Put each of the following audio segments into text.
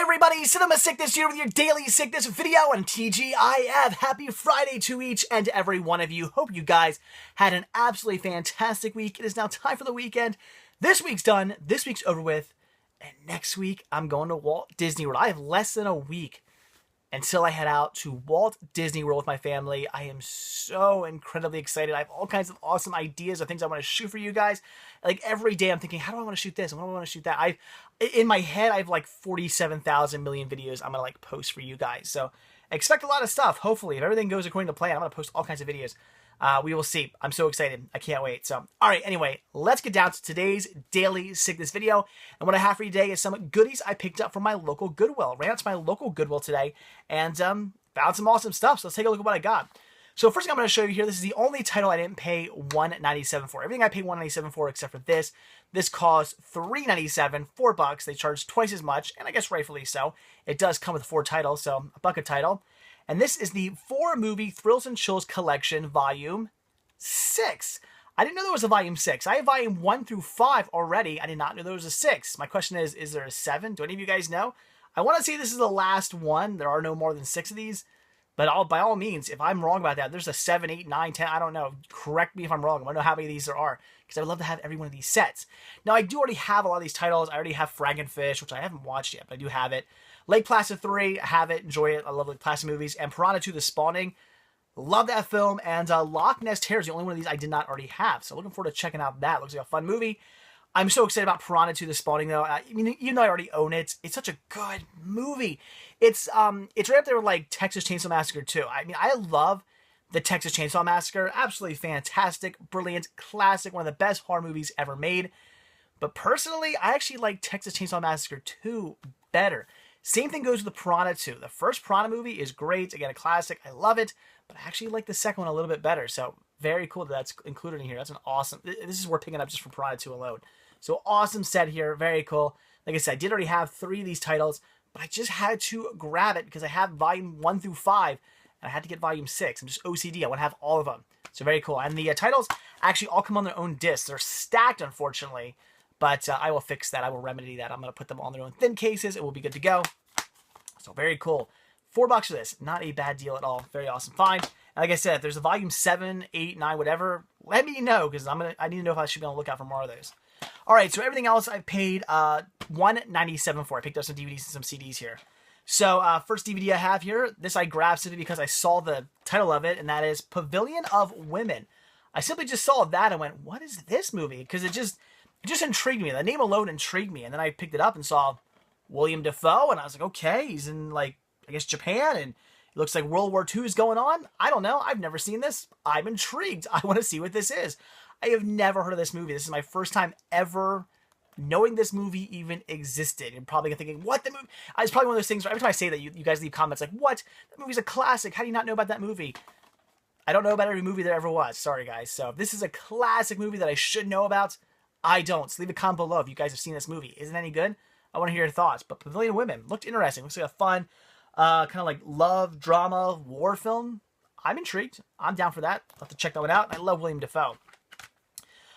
everybody, Cinema Sickness here with your daily sickness video and TGIF. Happy Friday to each and every one of you. Hope you guys had an absolutely fantastic week. It is now time for the weekend. This week's done, this week's over with, and next week I'm going to Walt Disney World. I have less than a week until I head out to Walt Disney World with my family. I am so incredibly excited. I have all kinds of awesome ideas of things I want to shoot for you guys. Like every day I'm thinking, how do I want to shoot this? And how do I want to shoot that? In my head, I have like 47,000 million videos I'm going to like post for you guys. So expect a lot of stuff. Hopefully, if everything goes according to plan, I'm going to post all kinds of videos. We will see. I'm so excited. I can't wait. So, all right. Anyway, let's get down to today's daily sickness video. And what I have for you today is some goodies I picked up from my local Goodwill. Ran out to my local Goodwill today and found some awesome stuff. So let's take a look at what I got. So first thing I'm going to show you here, this is the only title I didn't pay $1.97 for. Everything I paid $1.97 for except for this. This cost $3.97, $4. They charge twice as much, and I guess rightfully so. It does come with 4 titles, so a buck a title. And this is the 4-movie Thrills and Chills Collection, Volume 6. I didn't know there was a Volume 6. I have Volume 1 through 5 already. I did not know there was a 6. My question is there a 7? Do any of you guys know? I want to say this is the last one. There are no more than 6 of these. But by all means, if I'm wrong about that, there's a 7, 8, 9, 10, I don't know. Correct me if I'm wrong. I want to know how many of these there are, because I would love to have every one of these sets. Now, I do already have a lot of these titles. I already have Frankenfish, which I haven't watched yet, but I do have it. Lake Placid 3, I have it, enjoy it. I love Lake Placid movies. And Piranha 2: The Spawning, love that film. And Loch Ness Terror is the only one of these I did not already have. So looking forward to checking out that. Looks like a fun movie. I'm so excited about Piranha 2: The Spawning, though. I mean, even though I already own it, it's such a good movie. It's right up there with, like, Texas Chainsaw Massacre 2. I mean, I love the Texas Chainsaw Massacre. Absolutely fantastic, brilliant, classic, one of the best horror movies ever made. But personally, I actually like Texas Chainsaw Massacre 2 better. Same thing goes with the Piranha 2. The first Piranha movie is great. Again, a classic. I love it. But I actually like the second one a little bit better. So, very cool that that's included in here. That's an awesome... This is worth picking up just for Piranha 2 alone. So, awesome set here. Very cool. Like I said, I did already have 3 of these titles, but I just had to grab it because I have Volume 1 through 5, and I had to get Volume 6. I'm just OCD. I want to have all of them. So, very cool. And the titles actually all come on their own discs. They're stacked, unfortunately, but I will fix that. I will remedy that. I'm going to put them on their own thin cases. It will be good to go. So, very cool. $4 for this. Not a bad deal at all. Very awesome find. And like I said, if there's a Volume 7, 8, 9, whatever, let me know, because I need to know if I should be on the lookout for more of those. All right, so everything else I paid $1.97 for. I picked up some DVDs and some CDs here. So first DVD I have here, this I grabbed simply because I saw the title of it, and that is Pavilion of Women. I simply just saw that and went, what is this movie? Because it just intrigued me. The name alone intrigued me, and then I picked it up and saw William Dafoe, and I was like, okay, he's in, like, I guess Japan, and it looks like World War II is going on. I don't know. I've never seen this. I'm intrigued. I want to see what this is. I have never heard of this movie. This is my first time ever knowing this movie even existed. You're probably thinking, what, the movie? It's probably one of those things where every time I say that, you guys leave comments like, what? That movie's a classic. How do you not know about that movie? I don't know about every movie there ever was. Sorry, guys. So if this is a classic movie that I should know about, I don't. So leave a comment below if you guys have seen this movie. Isn't it any good? I want to hear your thoughts. But Pavilion of Women looked interesting. Looks like a fun, kind of like love, drama, war film. I'm intrigued. I'm down for that. I'll have to check that one out. I love William Dafoe.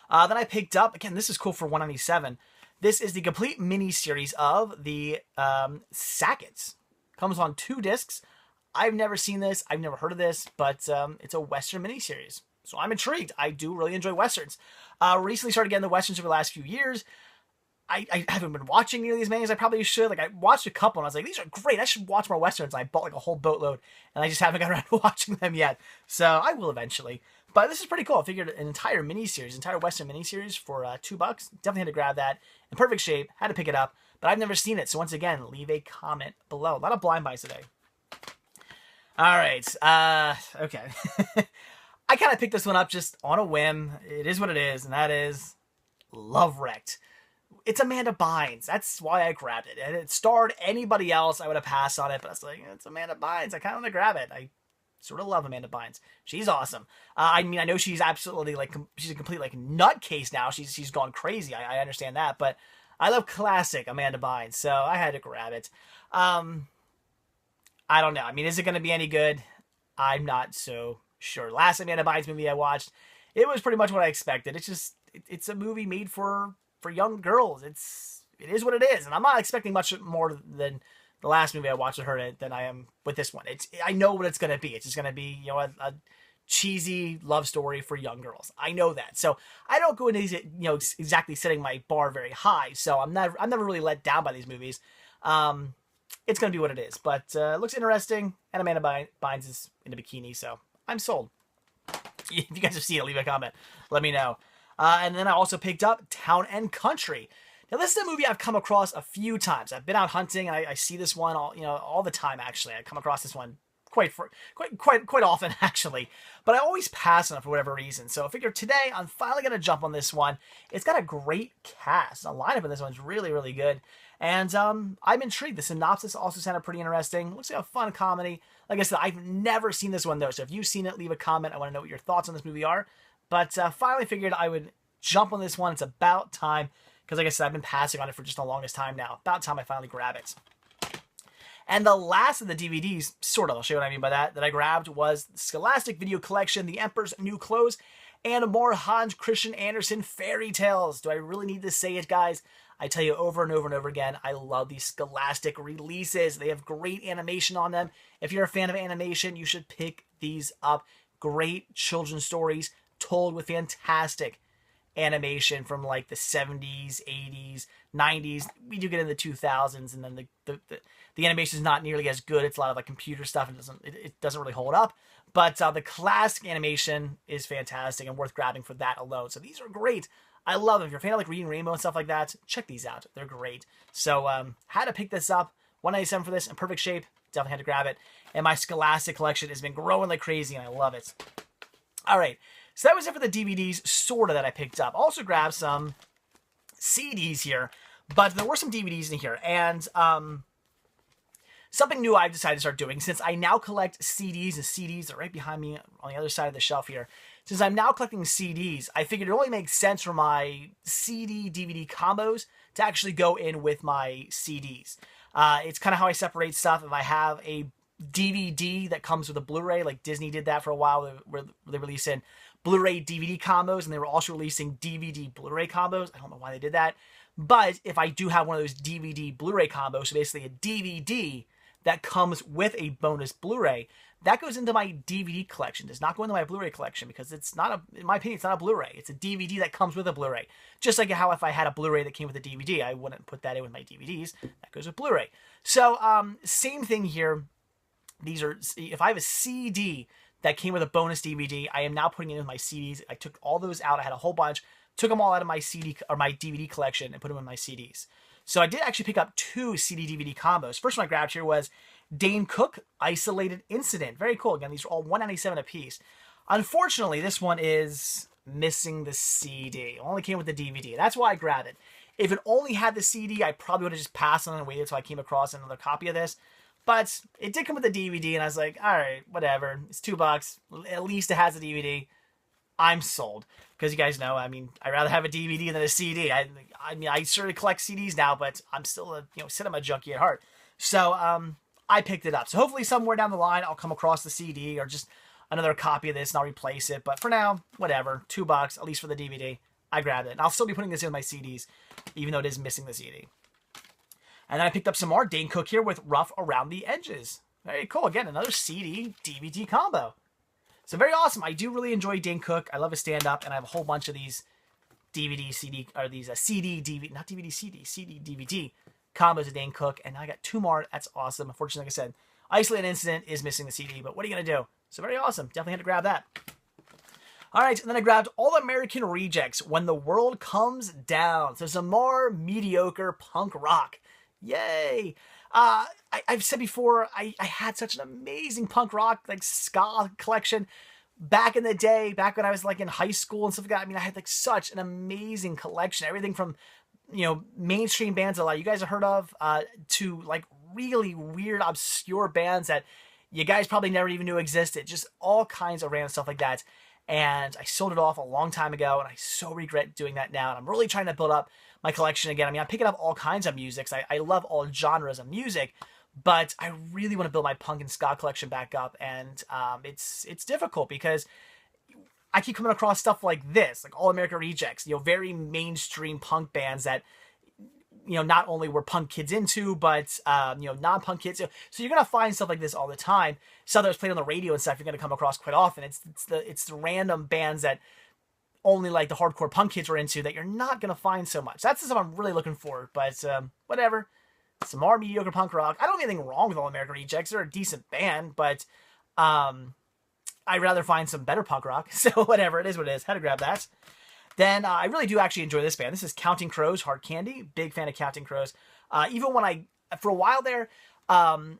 Then I picked up, again, this is cool for $1.97. This is the complete mini-series of the Sackets. Comes on 2 discs. I've never seen this. I've never heard of this, but it's a Western mini-series. So I'm intrigued. I do really enjoy Westerns. Recently started getting the Westerns over the last few years. I haven't been watching nearly as many as I probably should. Like, I watched a couple, and I was like, these are great. I should watch more Westerns. And I bought, like, a whole boatload, and I just haven't got around to watching them yet. So I will eventually. But this is pretty cool. I figured an entire miniseries, entire Western miniseries for $2. Definitely had to grab that. In perfect shape. Had to pick it up. But I've never seen it. So once again, leave a comment below. A lot of blind buys today. All right. Okay. I kind of picked this one up just on a whim. It is what it is. And that is Love Wrecked. It's Amanda Bynes. That's why I grabbed it. And it starred anybody else, I would have passed on it. But I was like, it's Amanda Bynes. I kind of want to grab it. I sort of love Amanda Bynes. She's awesome. I mean, I know she's absolutely, like, she's a complete, like, nutcase now. She's gone crazy. I understand that. But I love classic Amanda Bynes. So I had to grab it. I don't know. I mean, is it going to be any good? I'm not so sure. Last Amanda Bynes movie I watched, it was pretty much what I expected. It's just, it's a movie made for young girls. It is what it is, and I'm not expecting much more than the last movie I watched with her than I am with this one. I know what it's going to be. It's just going to be, you know, a cheesy love story for young girls. I know that. So I don't go into these, you know, exactly setting my bar very high. So I'm never really let down by these movies. It's going to be what it is. But it looks interesting. And Amanda Bynes is in a bikini, so I'm sold. If you guys have seen it, leave a comment. Let me know. And then I also picked up Town and Country. Now, this is a movie I've come across a few times. I've been out hunting, and I see this one all the time, actually. I come across this one quite often, actually. But I always pass on it for whatever reason. So I figured today I'm finally going to jump on this one. It's got a great cast. The lineup in this one's really, really good. And I'm intrigued. The synopsis also sounded pretty interesting. Looks like a fun comedy. Like I said, I've never seen this one, though. So if you've seen it, leave a comment. I want to know what your thoughts on this movie are. But finally figured I would jump on this one. It's about time. Because like I said, I've been passing on it for just the longest time now. About time I finally grab it. And the last of the DVDs, sort of, I'll show you what I mean by that I grabbed was Scholastic Video Collection, The Emperor's New Clothes, and more Hans Christian Andersen fairy tales. Do I really need to say it, guys? I tell you over and over and over again, I love these Scholastic releases. They have great animation on them. If you're a fan of animation, you should pick these up. Great children's stories told with fantastic animation from like the 70s, 80s, 90s. We do get in the 2000s, and then the animation is not nearly as good. It's a lot of like computer stuff, and it doesn't really hold up. But the classic animation is fantastic and worth grabbing for that alone. So these are great. I love them. If you're a fan of like Reading Rainbow and stuff like that, check these out. They're great. So had to pick this up. $197 for this, in perfect shape. Definitely had to grab it. And my Scholastic collection has been growing like crazy, and I love it. All right. So that was it for the DVDs, sort of, that I picked up. Also grabbed some CDs here, but there were some DVDs in here. And something new I've decided to start doing, since I now collect CDs, and CDs are right behind me on the other side of the shelf here. Since I'm now collecting CDs, I figured it only makes sense for my CD-DVD combos to actually go in with my CDs. It's kind of how I separate stuff. If I have a DVD that comes with a Blu-ray, like Disney did that for a while, where they released in Blu-ray DVD combos, and they were also releasing DVD Blu-ray combos. I don't know why they did that. But if I do have one of those DVD Blu-ray combos, so basically a DVD that comes with a bonus Blu-ray, that goes into my DVD collection. It does not go into my Blu-ray collection, because it's not in my opinion, it's not a Blu-ray. It's a DVD that comes with a Blu-ray. Just like how if I had a Blu-ray that came with a DVD, I wouldn't put that in with my DVDs. That goes with Blu-ray. So same thing here. These are, if I have a CD that came with a bonus DVD, I am now putting it in my CDs. I took all those out. I had a whole bunch, took them all out of my CD or my DVD collection and put them in my CDs. So I did actually pick up 2 CD-DVD combos. First one I grabbed here was Dane Cook, Isolated Incident. Very cool. Again, these are all $197 a piece. Unfortunately, this one is missing the CD. It only came with the DVD. That's why I grabbed it. If it only had the CD, I probably would have just passed on it and waited until I came across another copy of this. But it did come with the DVD, and I was like, all right, whatever. It's $2. At least it has a DVD. I'm sold. Because you guys know, I mean, I'd rather have a DVD than a CD. I mean, I sort of collect CDs now, but I'm still a cinema junkie at heart. So I picked it up. So hopefully somewhere down the line, I'll come across the CD or just another copy of this, and I'll replace it. But for now, whatever. $2, at least for the DVD. I grabbed it. And I'll still be putting this in my CDs, even though it is missing the CD. And then I picked up some more Dane Cook here with Rough Around the Edges. Very cool. Again, another CD-DVD combo. So very awesome. I do really enjoy Dane Cook. I love his stand-up, and I have a whole bunch of these DVD, CD, or these CD, DVD, not DVD, CD, CD, DVD combos of Dane Cook. And now I got 2 more. That's awesome. Unfortunately, like I said, Isolated Incident is missing the CD, but what are you going to do? So very awesome. Definitely had to grab that. All right, and then I grabbed All American Rejects, When the World Comes Down. So some more mediocre punk rock. Yay! I've said before, I had such an amazing punk rock, like ska collection back in the day, back when I was like in high school and stuff like that. I mean, I had like such an amazing collection. Everything from, mainstream bands that a lot of you guys have heard of, to like really weird, obscure bands that you guys probably never even knew existed. Just all kinds of random stuff like that. And I sold it off a long time ago, and I so regret doing that now. And I'm really trying to build up my collection again. I mean, I'm picking up all kinds of music. I love all genres of music, but I really want to build my punk and ska collection back up. And it's difficult because I keep coming across stuff like this, like All American Rejects, very mainstream punk bands that not only were punk kids into, but, non-punk kids. So you're going to find stuff like this all the time. Stuff that was played on the radio and stuff you're going to come across quite often. It's the random bands that only like the hardcore punk kids are into that you're not going to find so much. That's the stuff I'm really looking for, but whatever. Some more mediocre punk rock. I don't have anything wrong with All American Rejects. They're a decent band, but I'd rather find some better punk rock. So whatever, it is what it is. Had to grab that. Then I really do actually enjoy this band. This is Counting Crows, Hard Candy. Big fan of Counting Crows. Even when for a while there, when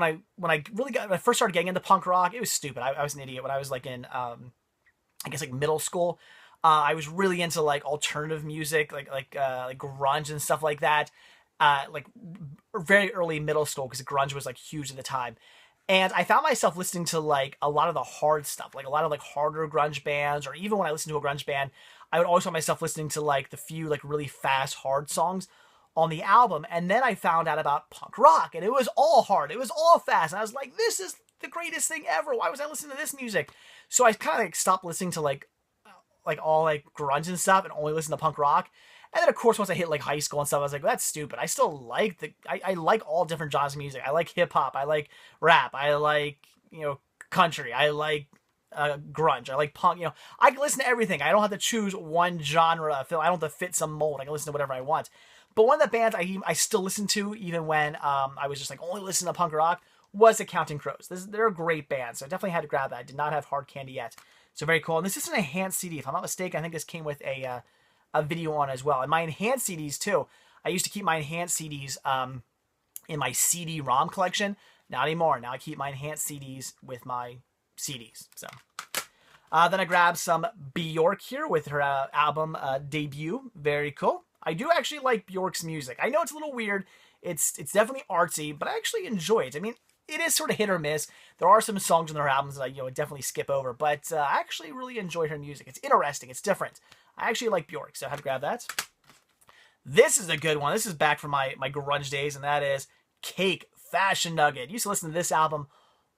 I first started getting into punk rock, it was stupid. I was an idiot when I was like in, I guess like middle school. I was really into like alternative music, like grunge and stuff like that. Like very early middle school, because grunge was like huge at the time. And I found myself listening to like a lot of the hard stuff, like a lot of like harder grunge bands, or even when I listened to a grunge band, I would always find myself listening to like the few like really fast, hard songs on the album. And then I found out about punk rock, and it was all hard. It was all fast. And I was like, this is the greatest thing ever. Why was I listening to this music? So I kind of like stopped listening to like all like grunge and stuff and only listen to punk rock. And then, of course, once I hit like high school and stuff, I was like, well, that's stupid. I still like I like all different genres of music. I like hip hop. I like rap. I like, country. I like grunge. I like punk. I can listen to everything. I don't have to choose one genre. I don't have to fit some mold. I can listen to whatever I want. But one of the bands I still listen to, even when I was just like only listening to punk rock, was the Counting Crows. They're a great band. So I definitely had to grab that. I did not have Hard Candy yet. So very cool. And this is an enhanced CD. If I'm not mistaken, I think this came with a video on as well. And my enhanced CDs too. I used to keep my enhanced CDs in my CD-ROM collection. Not anymore. Now I keep my enhanced CDs with my CDs. So then I grabbed some Bjork here with her album debut. Very cool. I do actually like Bjork's music. I know it's a little weird. It's definitely artsy, but I actually enjoy it. I mean, it is sort of hit or miss. There are some songs on their albums that I definitely skip over, but I actually really enjoy her music. It's interesting. It's different. I actually like Bjork, so I had to grab that. This is a good one. This is back from my grunge days, and that is Cake, Fashion Nugget. Used to listen to this album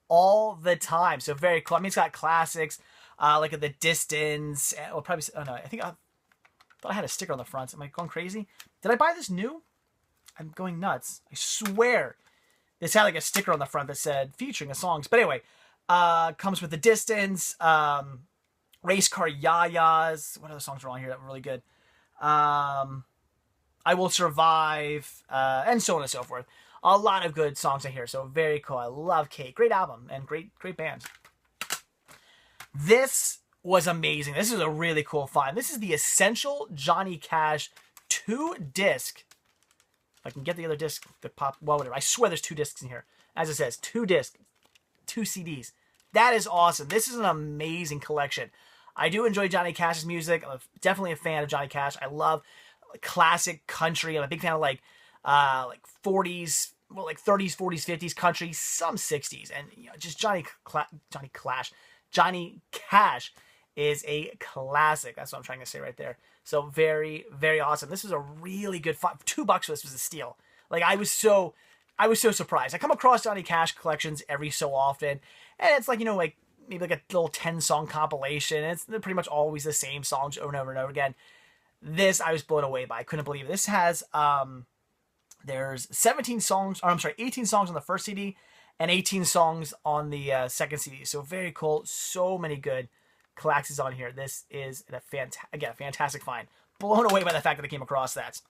all the time, so very cool. I mean, it's got classics, like The Distance. Well, probably, oh no, I thought I had a sticker on the front. Am I going crazy? Did I buy this new? I'm going nuts. I swear. This had like a sticker on the front that said featuring the songs. But anyway, comes with The Distance, Race Car Yayas. What other songs are on here that were really good? I Will Survive, and so on and so forth. A lot of good songs in here, so very cool. I love Cake. Great album and great band. This was amazing. This is a really cool find. This is the Essential Johnny Cash 2-disc. If I can get the other disc to pop, well, whatever. I swear there's 2 discs in here. As it says, 2 discs, 2 CDs. That is awesome. This is an amazing collection. I do enjoy Johnny Cash's music. I'm definitely a fan of Johnny Cash. I love classic country. I'm a big fan of like 40s, well, like 30s, 40s, 50s country, some 60s, and just Johnny Cash is a classic. That's what I'm trying to say right there. So very, very awesome. This is a really good find. $2 for this was a steal. Like I was so surprised. I come across Johnny Cash collections every so often, and it's like like maybe like a little 10-song compilation. And they're pretty much always the same songs over and over and over again. This I was blown away by. I couldn't believe it. This has there's 18 songs on the first CD and 18 songs on the second CD. So very cool. So many good classics on here. This is a fantastic find. Blown away by the fact that I came across that.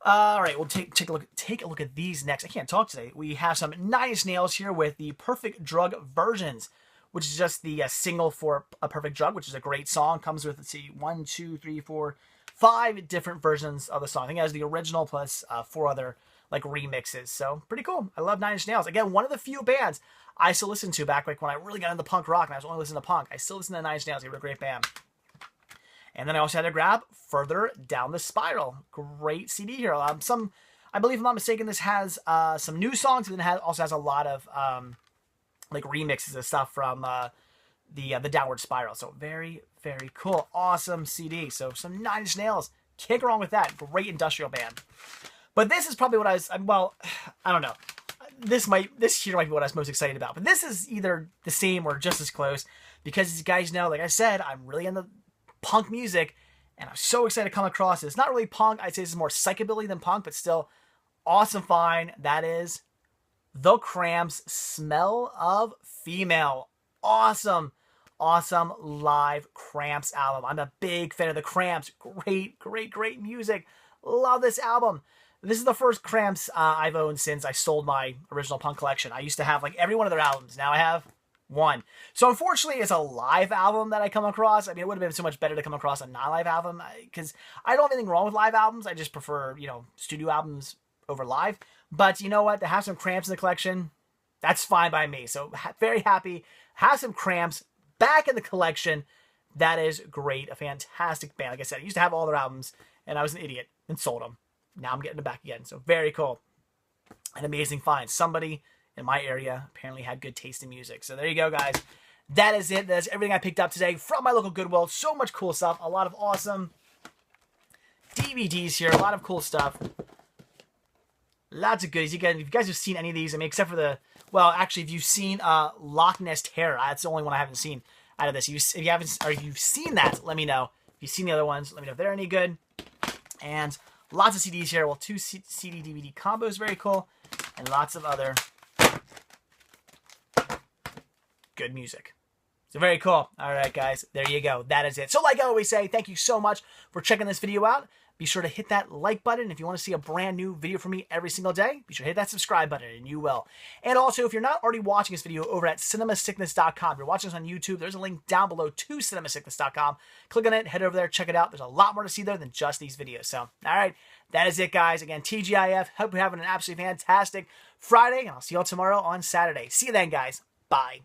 All right, we'll take a look at these next. I can't talk today. We have some Nine Inch Nails here with the Perfect Drug versions, which is just the single for A Perfect Drug, which is a great song. Comes with, let's see, 1, 2, 3, 4, 5 different versions of the song. I think it has the original plus 4 other like remixes. So pretty cool. I love Nine Inch Nails. Again, one of the few bands I still listen to back like when I really got into punk rock and I was only listening to punk. I still listen to Nine Inch Nails. They were a great band. And then I also had to grab Further Down the Spiral. Great CD here. I believe, if I'm not mistaken, this has some new songs, and then also has a lot of like remixes of stuff from the Downward Spiral. So very, very cool. Awesome CD. So some Nine Inch Nails. Can't go wrong with that. Great industrial band. But this is probably what I don't know. This here might be what I was most excited about. But this is either the same or just as close, because as you guys know, like I said, I'm really into punk music, And I'm so excited to come across this. It's not really punk. I'd say this is more psychobilly than punk, but still awesome find. That is The Cramps' Smell of Female. Awesome. Awesome live Cramps album. I'm a big fan of the Cramps. Great, great, great music. Love this album. This is the first Cramps I've owned since I sold my original punk collection. I used to have like every one of their albums. Now I have one. So unfortunately, it's a live album that I come across. I mean, it would have been so much better to come across a non-live album because I don't have anything wrong with live albums. I just prefer, you know, studio albums over live. But you know what? To have some Cramps in the collection, that's fine by me. So very happy. Have some Cramps back in the collection. That is great. A fantastic band. Like I said, I used to have all their albums, and I was an idiot and sold them. Now I'm getting them back again. So very cool. An amazing find. Somebody in my area apparently had good taste in music. So there you go, guys. That is it. That's everything I picked up today from my local Goodwill. So much cool stuff. A lot of awesome DVDs here. A lot of cool stuff. Lots of goodies. Again, if you guys have seen any of these, I mean, except for the... Well, actually, if you've seen Loch Ness Terror, that's the only one I haven't seen out of this. If you haven't, or you've seen that, let me know. If you've seen the other ones, let me know if they're any good. And lots of CDs here. Well, 2 CD-DVD combos, very cool. And lots of other good music. So very cool. All right, guys, there you go. That is it. So like I always say, thank you so much for checking this video out. Be sure to hit that like button. If you want to see a brand new video from me every single day, be sure to hit that subscribe button, and you will. And also, if you're not already watching this video over at cinemasickness.com, if you're watching this on YouTube, there's a link down below to cinemasickness.com. Click on it, head over there, check it out. There's a lot more to see there than just these videos. So, all right, that is it, guys. Again, TGIF. Hope you're having an absolutely fantastic Friday, and I'll see you all tomorrow on Saturday. See you then, guys. Bye.